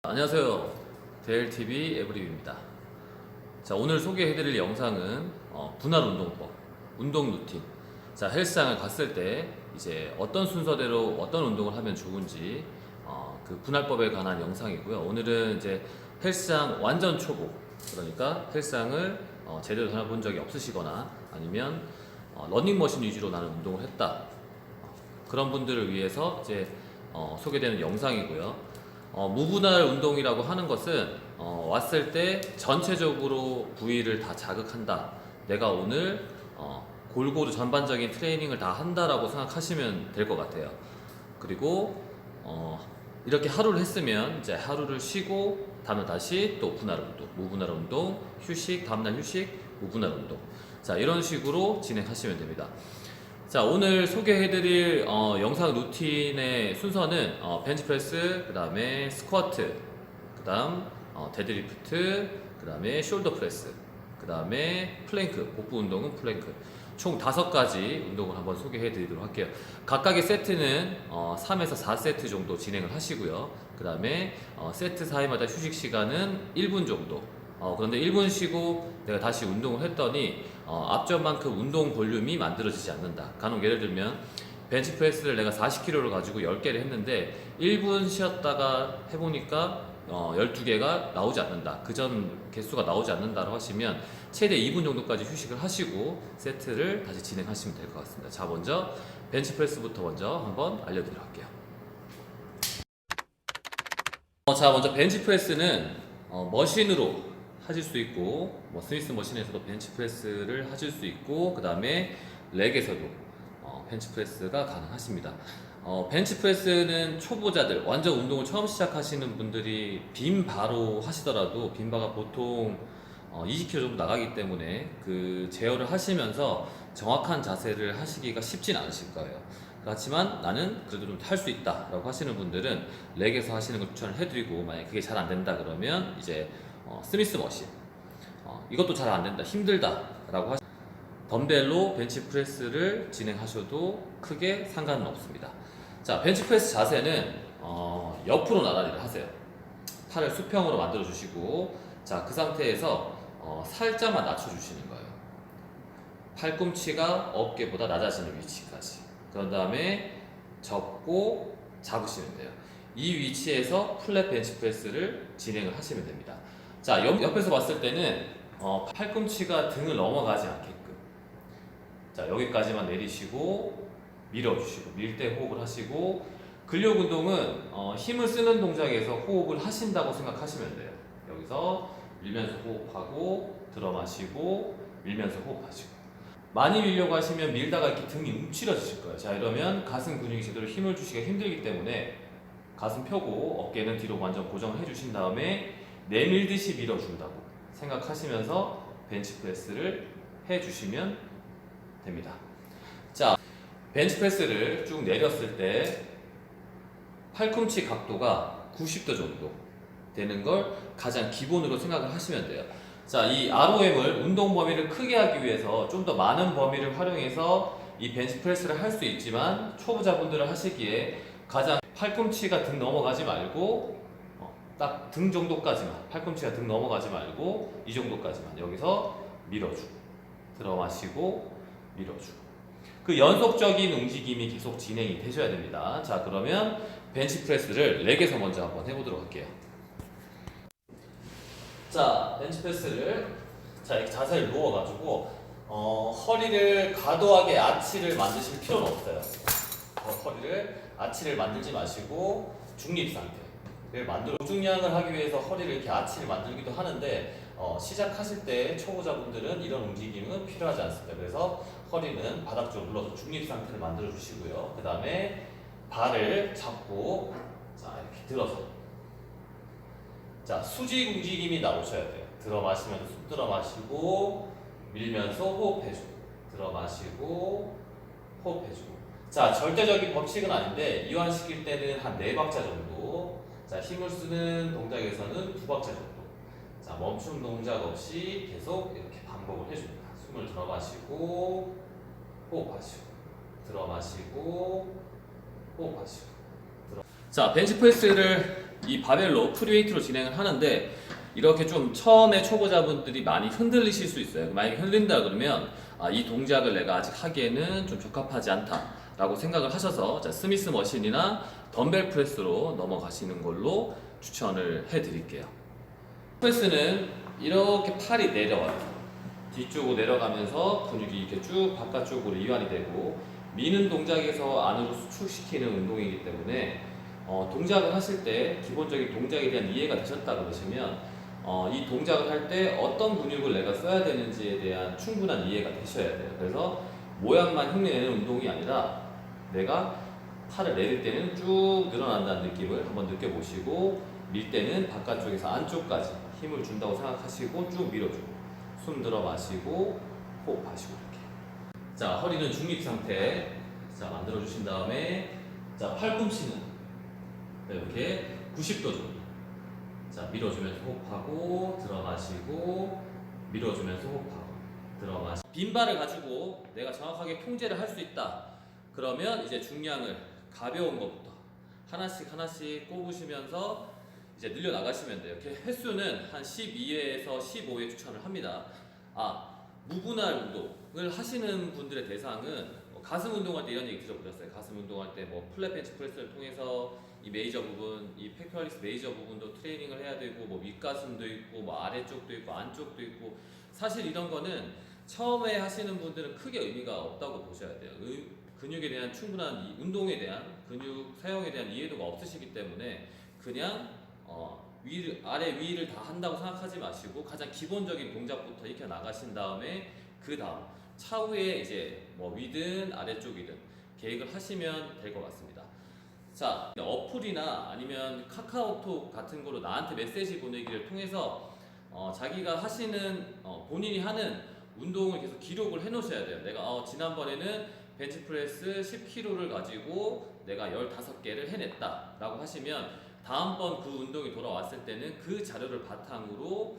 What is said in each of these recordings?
안녕하세요. 데일TV 에브리뷰입니다. 자, 오늘 소개해드릴 영상은 분할 운동법, 운동 루틴. 자, 헬스장을 갔을 때 이제 어떤 순서대로 어떤 운동을 하면 좋은지 그 분할법에 관한 영상이고요. 오늘은 이제 헬스장 완전 초보, 그러니까 헬스장을 제대로 다녀본 적이 없으시거나 아니면 러닝머신 위주로 나는 운동을 했다, 그런 분들을 위해서 이제 소개되는 영상이고요. 무분할 운동이라고 하는 것은 왔을 때 전체적으로 부위를 다 자극한다, 내가 오늘 골고루 전반적인 트레이닝을 다 한다라고 생각하시면 될 것 같아요. 그리고 이렇게 하루를 했으면 이제 하루를 쉬고 다음날 다시 또 분할 운동, 무분할 운동, 휴식, 다음날 휴식, 무분할 운동. 자, 이런 식으로 진행하시면 됩니다. 자, 오늘 소개해드릴 영상 루틴의 순서는 벤치프레스, 그 다음에 스쿼트, 그 다음 데드리프트, 그 다음에 숄더 프레스, 그 다음에 플랭크, 복부 운동은 플랭크, 총 5가지 운동을 한번 소개해드리도록 할게요. 각각의 세트는 3에서 4세트 정도 진행을 하시고요. 그 다음에 세트 사이마다 휴식 시간은 1분 정도. 그런데 1분 쉬고 내가 다시 운동을 했더니 앞전만큼 운동 볼륨이 만들어지지 않는다. 간혹 예를 들면 벤치프레스를 내가 40kg를 가지고 10개를 했는데 1분 쉬었다가 해보니까 12개가 나오지 않는다, 그 전 개수가 나오지 않는다고 하시면 최대 2분 정도까지 휴식을 하시고 세트를 다시 진행하시면 될 것 같습니다. 자, 먼저 벤치프레스부터 먼저 한번 알려드리도록 할게요. 자, 먼저 벤치프레스는 머신으로 하실 수 있고, 스미스 머신에서도 벤치프레스를 하실 수 있고, 그 다음에 렉에서도 벤치프레스가 가능하십니다. 벤치프레스는 초보자들, 완전 운동을 처음 시작하시는 분들이 빈바로 하시더라도 빈바가 보통 20kg 정도 나가기 때문에 그 제어를 하시면서 정확한 자세를 하시기가 쉽진 않으실 거예요. 그렇지만 나는 그래도 좀 할 수 있다 라고 하시는 분들은 렉에서 하시는 걸 추천을 해드리고, 만약에 그게 잘 안 된다 그러면 이제 스미스 머신, 이것도 잘 안 된다, 힘들다 라고 하시면 덤벨로 벤치프레스를 진행하셔도 크게 상관은 없습니다. 자, 벤치프레스 자세는 옆으로 나란히를 하세요. 팔을 수평으로 만들어 주시고, 자, 그 상태에서 살짝만 낮춰 주시는 거예요. 팔꿈치가 어깨보다 낮아지는 위치까지. 그런 다음에 접고 잡으시면 돼요. 이 위치에서 플랫 벤치프레스를 진행을 하시면 됩니다. 자, 옆에서 봤을 때는 팔꿈치가 등을 넘어가지 않게끔, 자, 여기까지만 내리시고 밀어주시고, 밀 때 호흡을 하시고, 근력 운동은 힘을 쓰는 동작에서 호흡을 하신다고 생각하시면 돼요. 여기서 밀면서 호흡하고, 들어 마시고, 밀면서 호흡하시고. 많이 밀려고 하시면 밀다가 이렇게 등이 움츠러지실 거예요. 자, 이러면 가슴 근육이 제대로 힘을 주시기가 힘들기 때문에 가슴 펴고 어깨는 뒤로 완전 고정을 해주신 다음에 내밀듯이 밀어준다고 생각하시면서 벤치프레스를 해주시면 됩니다. 자, 벤치프레스를 쭉 내렸을 때 팔꿈치 각도가 90도 정도 되는 걸 가장 기본으로 생각을 하시면 돼요. 자, 이 ROM을, 운동 범위를 크게 하기 위해서 좀 더 많은 범위를 활용해서 이 벤치프레스를 할 수 있지만, 초보자분들을 하시기에 가장 팔꿈치가 등 넘어가지 말고 딱 등 정도까지만, 팔꿈치가 등 넘어가지 말고 이 정도까지만 여기서 밀어주고, 들어 마시고, 밀어주고, 그 연속적인 움직임이 계속 진행이 되셔야 됩니다. 자, 그러면 벤치프레스를 렉에서 먼저 한번 해보도록 할게요. 자, 벤치프레스를, 자, 이렇게 자세를 누워가지고 허리를 과도하게 아치를 만드실 필요는 없어요. 허리를 아치를 만들지 마시고 중립 상태를 만들어, 중량을 하기 위해서 허리를 이렇게 아치를 만들기도 하는데 시작하실 때 초보자분들은 이런 움직임은 필요하지 않습니다. 그래서 허리는 바닥 쪽으로 눌러서 중립 상태를 만들어 주시고요. 그 다음에 발을 잡고, 자, 이렇게 들어서, 자, 수직 움직임이 나오셔야 돼요. 들어 마시면서 쑥 들어 마시고, 밀면서 호흡해주고, 들어 마시고, 호흡해주고. 자, 절대적인 법칙은 아닌데 이완시킬 때는 한 4박자 정도, 자, 힘을 쓰는 동작에서는 2박자 정도, 자, 멈춤 동작 없이 계속 이렇게 반복을 해줍니다. 숨을 들어 마시고 호흡하시고, 들어 마시고 호흡하시고, 들어. 자, 벤치프레스를 이 바벨로 프리웨이트로 진행을 하는데 이렇게 좀 처음에 초보자분들이 많이 흔들리실 수 있어요. 만약에 흔들린다 그러면 이 동작을 내가 아직 하기에는 좀 적합하지 않다라고 생각을 하셔서 자, 스미스 머신이나 덤벨 프레스로 넘어가시는 걸로 추천을 해드릴게요. 프레스는 이렇게 팔이 내려와요. 뒤쪽으로 내려가면서 근육이 이렇게 쭉 바깥쪽으로 이완이 되고 미는 동작에서 안으로 수축시키는 운동이기 때문에 동작을 하실 때 기본적인 동작에 대한 이해가 되셨다 그러시면 이 동작을 할 때 어떤 근육을 내가 써야 되는지에 대한 충분한 이해가 되셔야 돼요. 그래서 모양만 흉내내는 운동이 아니라 내가 팔을 내릴 때는 쭉 늘어난다는 느낌을 한번 느껴보시고 밀 때는 바깥쪽에서 안쪽까지 힘을 준다고 생각하시고 쭉 밀어주고 숨 들어 마시고 호흡하시고 이렇게. 자, 허리는 중립 상태. 자, 만들어 주신 다음에 자, 팔꿈치는 이렇게 90도 정도. 자, 밀어주면서 호흡하고 들어 마시고 밀어주면서 호흡하고 들어 마시고. 빈 발을 가지고 내가 정확하게 통제를 할 수 있다. 그러면 이제 중량을 가벼운 것부터 하나씩 하나씩 꼽으시면서 이제 늘려 나가시면 돼요. 이렇게 횟수는 한 12회에서 15회 추천을 합니다. 무분할 운동을 하시는 분들의 대상은 가슴 운동할 때 이런 얘기 들어보셨어요. 가슴 운동할 때 뭐 플랫 벤치 프레스를 통해서 이 메이저 부분, 이 팩토리스 메이저 부분도 트레이닝을 해야 되고 뭐 윗가슴도 있고 뭐 아래쪽도 있고 안쪽도 있고 사실 이런 거는 처음에 하시는 분들은 크게 의미가 없다고 보셔야 돼요. 근육에 대한 충분한 운동에 대한 근육 사용에 대한 이해도가 없으시기 때문에 그냥 아래 위를 다 한다고 생각하지 마시고 가장 기본적인 동작부터 익혀 나가신 다음에 그 다음 차후에 이제 뭐 위든 아래쪽이든 계획을 하시면 될 것 같습니다. 자, 어플이나 아니면 카카오톡 같은 거로 나한테 메시지 보내기를 통해서 자기가 하시는 본인이 하는 운동을 계속 기록을 해 놓으셔야 돼요. 내가 지난번에는 벤치프레스 10kg를 가지고 내가 15개를 해냈다 라고 하시면 다음번 그 운동이 돌아왔을 때는 그 자료를 바탕으로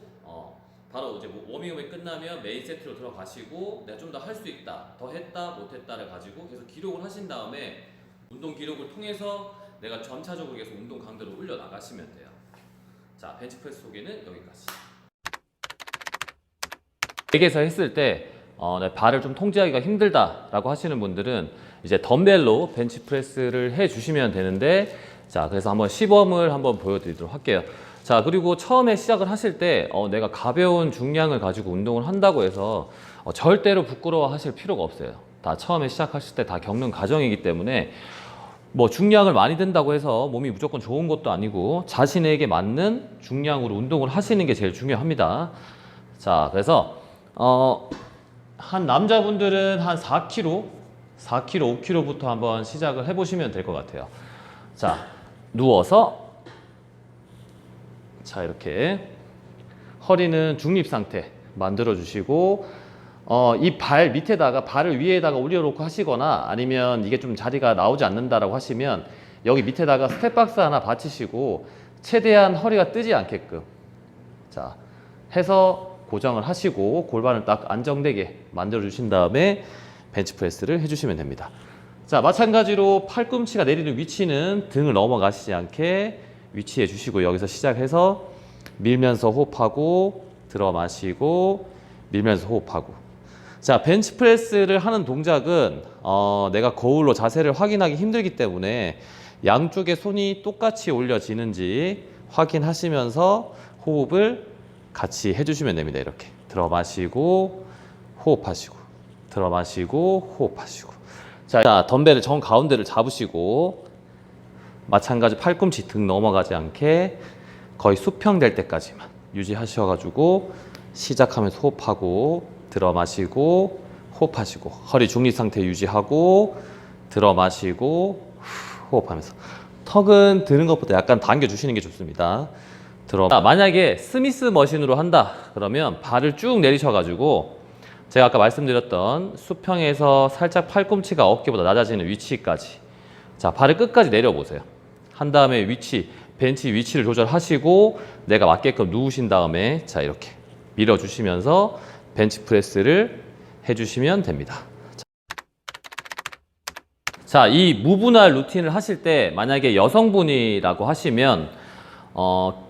바로 이제 워밍업이 끝나면 메인 세트로 들어가시고 내가 좀 더 할 수 있다, 더 했다, 못했다를 가지고 계속 기록을 하신 다음에 운동 기록을 통해서 내가 점차적으로 계속 운동 강도를 올려 나가시면 돼요. 자, 벤치프레스 소개는 여기까지. 댁에서 했을 때 내 발을 좀 통제하기가 힘들다라고 하시는 분들은 이제 덤벨로 벤치프레스를 해주시면 되는데 자, 그래서 한번 시범을 한번 보여드리도록 할게요. 자, 그리고 처음에 시작을 하실 때 내가 가벼운 중량을 가지고 운동을 한다고 해서 절대로 부끄러워 하실 필요가 없어요. 다 처음에 시작하실 때 다 겪는 과정이기 때문에 뭐 중량을 많이 든다고 해서 몸이 무조건 좋은 것도 아니고 자신에게 맞는 중량으로 운동을 하시는 게 제일 중요합니다. 자, 그래서 한 남자분들은 한 4kg, 5kg부터 한번 시작을 해보시면 될 것 같아요. 자, 누워서 자, 이렇게 허리는 중립 상태 만들어 주시고 이 발 밑에다가 발을 위에다가 올려놓고 하시거나 아니면 이게 좀 자리가 나오지 않는다라고 하시면 여기 밑에다가 스텝박스 하나 받치시고 최대한 허리가 뜨지 않게끔 자 해서 고정을 하시고 골반을 딱 안정되게 만들어 주신 다음에 벤치프레스를 해주시면 됩니다. 자, 마찬가지로 팔꿈치가 내리는 위치는 등을 넘어가시지 않게 위치해 주시고 여기서 시작해서 밀면서 호흡하고 들어 마시고 밀면서 호흡하고. 자, 벤치프레스를 하는 동작은 내가 거울로 자세를 확인하기 힘들기 때문에 양쪽의 손이 똑같이 올려지는지 확인하시면서 호흡을 같이 해주시면 됩니다. 이렇게 들어 마시고 호흡하시고 들어 마시고 호흡하시고. 자, 덤벨을 정 가운데를 잡으시고 마찬가지 팔꿈치 등 넘어가지 않게 거의 수평될 때까지만 유지하셔가지고 시작하면서 호흡하고 들어 마시고 호흡하시고 허리 중립 상태 유지하고 들어 마시고 호흡하면서 턱은 드는 것보다 약간 당겨주시는 게 좋습니다. 만약에 스미스 머신으로 한다 그러면 발을 쭉 내리셔가지고 제가 아까 말씀드렸던 수평에서 살짝 팔꿈치가 어깨보다 낮아지는 위치까지 자 발을 끝까지 내려보세요. 한 다음에 벤치 위치를 조절하시고 내가 맞게끔 누우신 다음에 자 이렇게 밀어주시면서 벤치프레스를 해주시면 됩니다. 자, 이 무분할 루틴을 하실 때 만약에 여성분이라고 하시면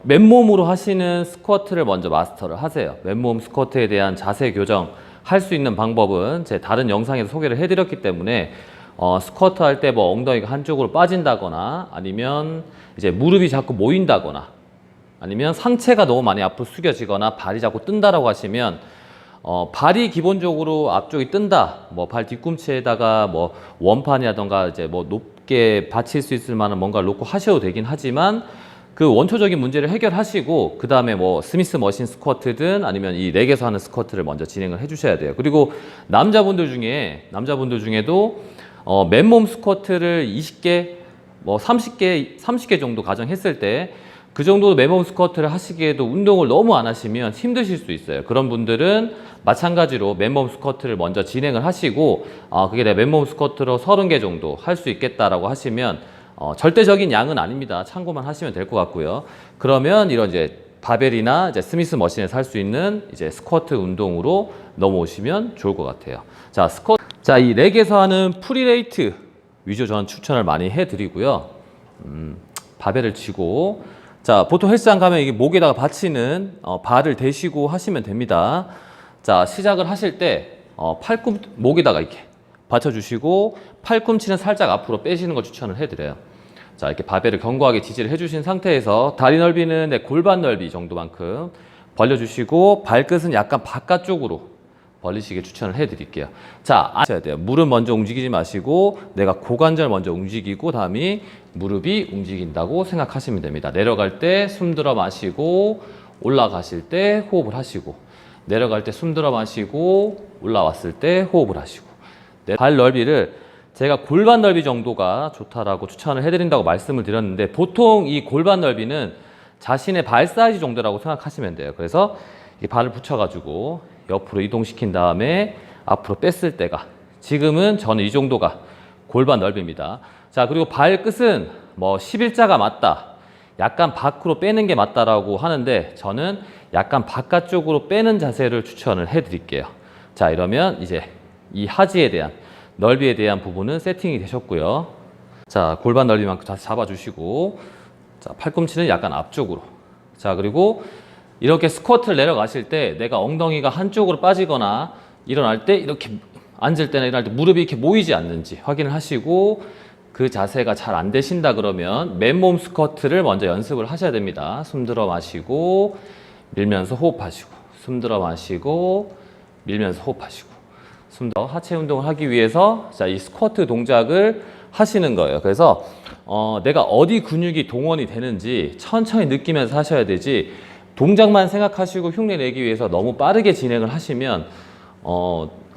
맨몸으로 하시는 스쿼트를 먼저 마스터를 하세요. 맨몸 스쿼트에 대한 자세 교정 할 수 있는 방법은 제 다른 영상에서 소개를 해드렸기 때문에 스쿼트 할 때 뭐 엉덩이가 한쪽으로 빠진다거나 아니면 이제 무릎이 자꾸 모인다거나 아니면 상체가 너무 많이 앞으로 숙여지거나 발이 자꾸 뜬다라고 하시면 발이 기본적으로 앞쪽이 뜬다. 뭐 발 뒤꿈치에다가 뭐 원판이라던가 이제 뭐 높게 받칠 수 있을 만한 뭔가를 놓고 하셔도 되긴 하지만 그 원초적인 문제를 해결하시고 그 다음에 뭐 스미스 머신 스쿼트든 아니면 이 렉에서 하는 스쿼트를 먼저 진행을 해주셔야 돼요. 그리고 남자분들 중에도 맨몸 스쿼트를 20개, 뭐 30개 정도 가정했을 때 그 정도 맨몸 스쿼트를 하시기에도 운동을 너무 안 하시면 힘드실 수 있어요. 그런 분들은 마찬가지로 맨몸 스쿼트를 먼저 진행을 하시고 그게 내 맨몸 스쿼트로 30개 정도 할 수 있겠다라고 하시면 절대적인 양은 아닙니다. 참고만 하시면 될 것 같고요. 그러면 이런 이제 바벨이나 이제 스미스 머신에서 할 수 있는 이제 스쿼트 운동으로 넘어오시면 좋을 것 같아요. 자, 이 렉에서 하는 프리레이트 위주 저는 추천을 많이 해드리고요. 바벨을 치고 자, 보통 헬스장 가면 이게 목에다가 받치는 발을 대시고 하시면 됩니다. 자, 시작을 하실 때 목에다가 이렇게 받쳐주시고 팔꿈치는 살짝 앞으로 빼시는 걸 추천을 해드려요. 자, 이렇게 바벨을 견고하게 지지를 해주신 상태에서 다리 넓이는 내 골반 넓이 정도만큼 벌려주시고 발끝은 약간 바깥쪽으로 벌리시게 추천을 해드릴게요. 자, 아셔야 돼요. 무릎 먼저 움직이지 마시고 내가 고관절 먼저 움직이고 다음이 무릎이 움직인다고 생각하시면 됩니다. 내려갈 때 숨 들어 마시고 올라가실 때 호흡을 하시고 내려갈 때 숨 들어 마시고 올라왔을 때 호흡을 하시고 발 넓이를 제가 골반 넓이 정도가 좋다라고 추천을 해드린다고 말씀을 드렸는데 보통 이 골반 넓이는 자신의 발 사이즈 정도라고 생각하시면 돼요. 그래서 이 발을 붙여가지고 옆으로 이동시킨 다음에 앞으로 뺐을 때가 지금은 저는 이 정도가 골반 넓이입니다. 자, 그리고 발끝은 뭐 11자가 맞다. 약간 밖으로 빼는 게 맞다라고 하는데 저는 약간 바깥쪽으로 빼는 자세를 추천을 해드릴게요. 자, 이러면 이제 이 하지에 대한 넓이에 대한 부분은 세팅이 되셨고요. 자, 골반 넓이만큼 다시 잡아주시고 자, 팔꿈치는 약간 앞쪽으로. 자, 그리고 이렇게 스쿼트를 내려가실 때 내가 엉덩이가 한쪽으로 빠지거나 일어날 때 이렇게 앉을 때나 일어날 때 무릎이 이렇게 모이지 않는지 확인을 하시고 그 자세가 잘 안 되신다 그러면 맨몸 스쿼트를 먼저 연습을 하셔야 됩니다. 숨 들어 마시고 밀면서 호흡하시고 숨 들어 마시고 밀면서 호흡하시고 하체 운동을 하기 위해서 자, 이 스쿼트 동작을 하시는 거예요. 그래서 내가 어디 근육이 동원이 되는지 천천히 느끼면서 하셔야 되지 동작만 생각하시고 흉내 내기 위해서 너무 빠르게 진행을 하시면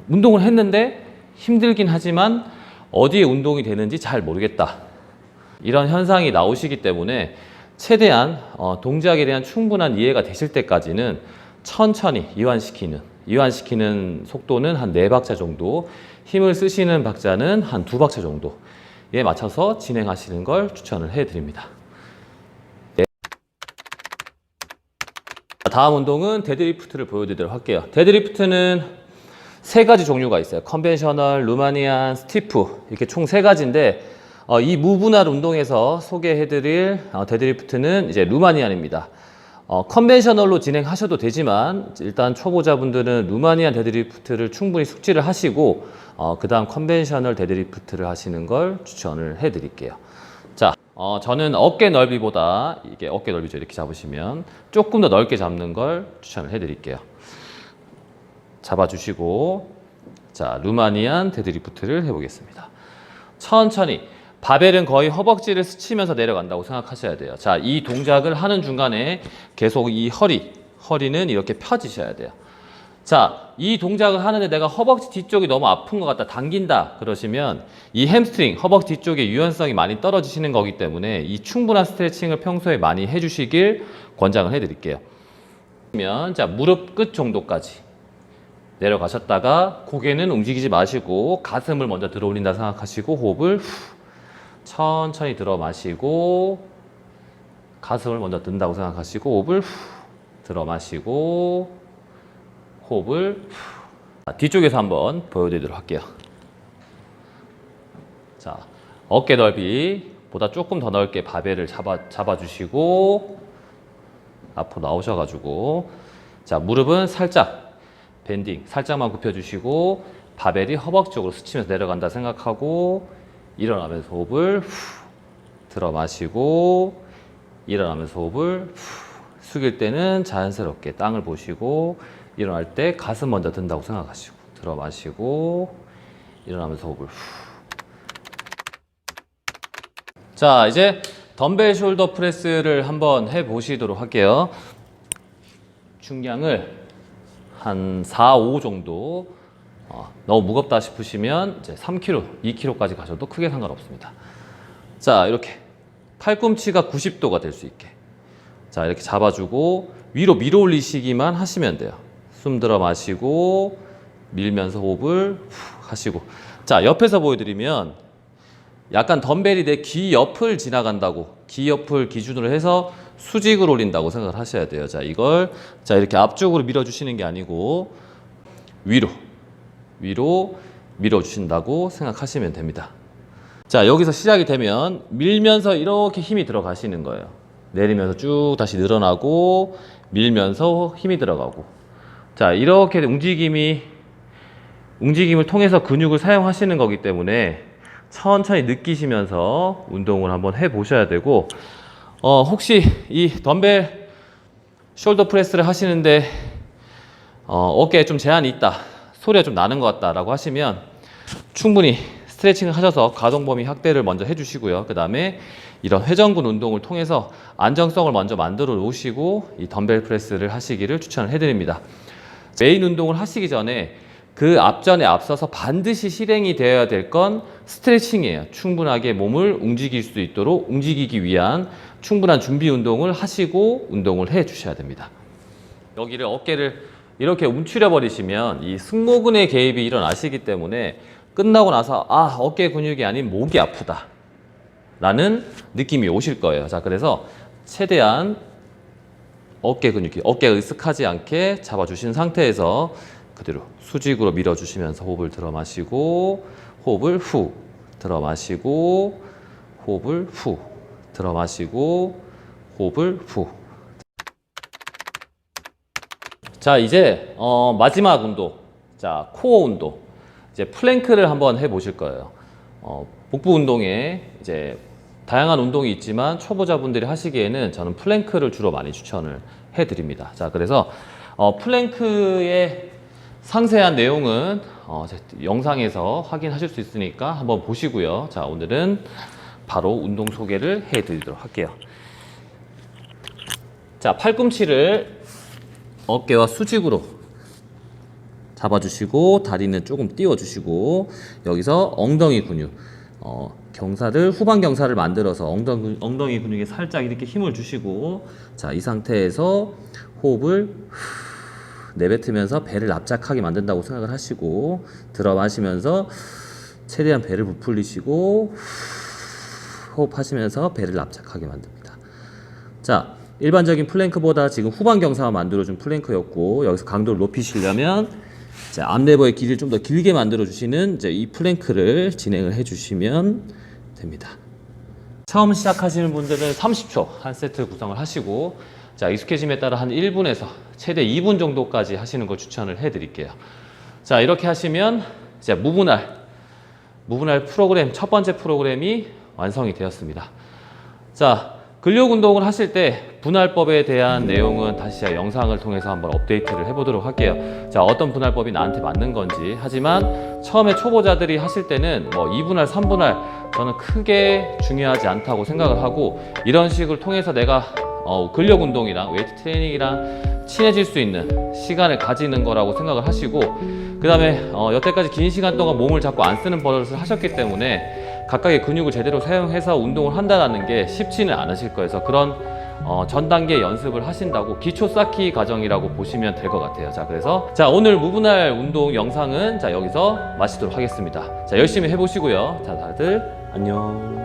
운동을 했는데 힘들긴 하지만 어디에 운동이 되는지 잘 모르겠다. 이런 현상이 나오시기 때문에 최대한 동작에 대한 충분한 이해가 되실 때까지는 천천히 이완시키는 속도는 한 4박자 정도, 힘을 쓰시는 박자는 한 2박자 정도에 맞춰서 진행하시는 걸 추천을 해드립니다. 다음 운동은 데드리프트를 보여드리도록 할게요. 데드리프트는 3가지 종류가 있어요. 컨벤셔널, 루마니안, 스티프 이렇게 총 3가지인데 이 무분할 운동에서 소개해드릴 데드리프트는 이제 루마니안입니다. 컨벤셔널로 진행하셔도 되지만 일단 초보자분들은 루마니안 데드리프트를 충분히 숙지를 하시고 그 다음 컨벤셔널 데드리프트를 하시는 걸 추천을 해드릴게요. 자, 저는 어깨 넓이보다 이게 어깨 넓이죠. 이렇게 잡으시면 조금 더 넓게 잡는 걸 추천을 해드릴게요. 잡아주시고 자, 루마니안 데드리프트를 해보겠습니다. 천천히 바벨은 거의 허벅지를 스치면서 내려간다고 생각하셔야 돼요. 자, 이 동작을 하는 중간에 계속 이 허리는 이렇게 펴지셔야 돼요. 자, 이 동작을 하는데 내가 허벅지 뒤쪽이 너무 아픈 것 같다, 당긴다 그러시면 이 햄스트링, 허벅지 뒤쪽의 유연성이 많이 떨어지시는 거기 때문에 이 충분한 스트레칭을 평소에 많이 해주시길 권장을 해드릴게요. 자, 무릎 끝 정도까지 내려가셨다가 고개는 움직이지 마시고 가슴을 먼저 들어 올린다 생각하시고 호흡을 천천히 들어 마시고 가슴을 먼저 든다고 생각하시고 호흡을 들어 마시고 호흡을 뒤쪽에서 한번 보여드리도록 할게요. 자, 어깨 넓이보다 조금 더 넓게 바벨을 잡아주시고 앞으로 나오셔가지고 자, 무릎은 살짝 밴딩 살짝만 굽혀주시고 바벨이 허벅지 쪽으로 스치면서 내려간다 생각하고 일어나면서 호흡을 후 들어 마시고 일어나면서 호흡을 후 숙일 때는 자연스럽게 땅을 보시고 일어날 때 가슴 먼저 든다고 생각하시고 들어 마시고 일어나면서 호흡을 후. 자, 이제 덤벨 숄더 프레스를 한번 해 보시도록 할게요. 중량을 한 4, 5 정도 너무 무겁다 싶으시면 이제 3kg, 2kg까지 가셔도 크게 상관없습니다. 자, 이렇게 팔꿈치가 90도가 될 수 있게 자, 이렇게 잡아주고 위로 밀어 올리시기만 하시면 돼요. 숨 들어 마시고 밀면서 호흡을 후 하시고 자, 옆에서 보여드리면 약간 덤벨이 내 귀 옆을 지나간다고 귀 옆을 기준으로 해서 수직으로 올린다고 생각을 하셔야 돼요. 자, 이걸 자, 이렇게 앞쪽으로 밀어주시는 게 아니고 위로 밀어주신다고 생각하시면 됩니다. 자, 여기서 시작이 되면 밀면서 이렇게 힘이 들어가시는 거예요. 내리면서 쭉 다시 늘어나고 밀면서 힘이 들어가고 자, 이렇게 움직임을 통해서 근육을 사용하시는 거기 때문에 천천히 느끼시면서 운동을 한번 해 보셔야 되고 혹시 이 덤벨 숄더 프레스를 하시는데 어깨에 좀 제한이 있다, 소리가 좀 나는 것 같다 라고 하시면 충분히 스트레칭을 하셔서 가동 범위 확대를 먼저 해주시고요. 그 다음에 이런 회전근 운동을 통해서 안정성을 먼저 만들어 놓으시고 이 덤벨 프레스를 하시기를 추천을 해드립니다. 메인 운동을 하시기 전에 그 앞전에 앞서서 반드시 실행이 되어야 될 건 스트레칭이에요. 충분하게 몸을 움직일 수 있도록 움직이기 위한 충분한 준비 운동을 하시고 운동을 해 주셔야 됩니다. 여기를 어깨를 이렇게 움츠려 버리시면 이 승모근의 개입이 일어나시기 때문에 끝나고 나서 어깨 근육이 아닌 목이 아프다 라는 느낌이 오실 거예요. 자, 그래서 최대한 어깨 근육이 어깨가 으쓱하지 않게 잡아주신 상태에서 그대로 수직으로 밀어주시면서 호흡을 들어 마시고 호흡을 후 들어 마시고 호흡을 후 들어 마시고 호흡을 후. 자, 이제 마지막 운동, 자, 코어 운동, 이제 플랭크를 한번 해 보실 거예요. 복부 운동에 이제 다양한 운동이 있지만 초보자분들이 하시기에는 저는 플랭크를 주로 많이 추천을 해 드립니다. 자, 그래서 플랭크의 상세한 내용은 제 영상에서 확인하실 수 있으니까 한번 보시고요. 자, 오늘은 바로 운동 소개를 해 드리도록 할게요. 자, 팔꿈치를 어깨와 수직으로 잡아주시고 다리는 조금 띄워주시고 여기서 엉덩이 근육 후방 경사를 만들어서 엉덩이 근육에 살짝 이렇게 힘을 주시고 자, 이 상태에서 호흡을 내뱉으면서 배를 납작하게 만든다고 생각을 하시고 들어 마시면서 최대한 배를 부풀리시고 호흡하시면서 배를 납작하게 만듭니다. 자, 일반적인 플랭크보다 지금 후방 경사만 만들어준 플랭크였고 여기서 강도를 높이시려면 자, 암레버의 길이를 좀 더 길게 만들어 주시는 이제 이 플랭크를 진행을 해 주시면 됩니다. 처음 시작하시는 분들은 30초 한 세트 구성을 하시고 자, 익숙해짐에 따라 한 1분에서 최대 2분 정도까지 하시는 걸 추천을 해 드릴게요. 자, 이렇게 하시면 이제 무분할 프로그램 첫 번째 프로그램이 완성이 되었습니다. 자, 근력 운동을 하실 때 분할법에 대한 내용은 다시 제가 영상을 통해서 한번 업데이트를 해보도록 할게요. 자, 어떤 분할법이 나한테 맞는 건지. 하지만 처음에 초보자들이 하실 때는 뭐 2분할, 3분할 저는 크게 중요하지 않다고 생각을 하고 이런 식을 통해서 내가 근력 운동이랑 웨이트 트레이닝이랑 친해질 수 있는 시간을 가지는 거라고 생각을 하시고 그 다음에 여태까지 긴 시간 동안 몸을 자꾸 안 쓰는 버릇을 하셨기 때문에 각각의 근육을 제대로 사용해서 운동을 한다는 게 쉽지는 않으실 거예요. 그래서 그런 전 단계 연습을 하신다고 기초 쌓기 과정이라고 보시면 될 것 같아요. 자, 그래서 자, 오늘 무분할 운동 영상은 자, 여기서 마치도록 하겠습니다. 자, 열심히 해보시고요. 자, 다들 안녕.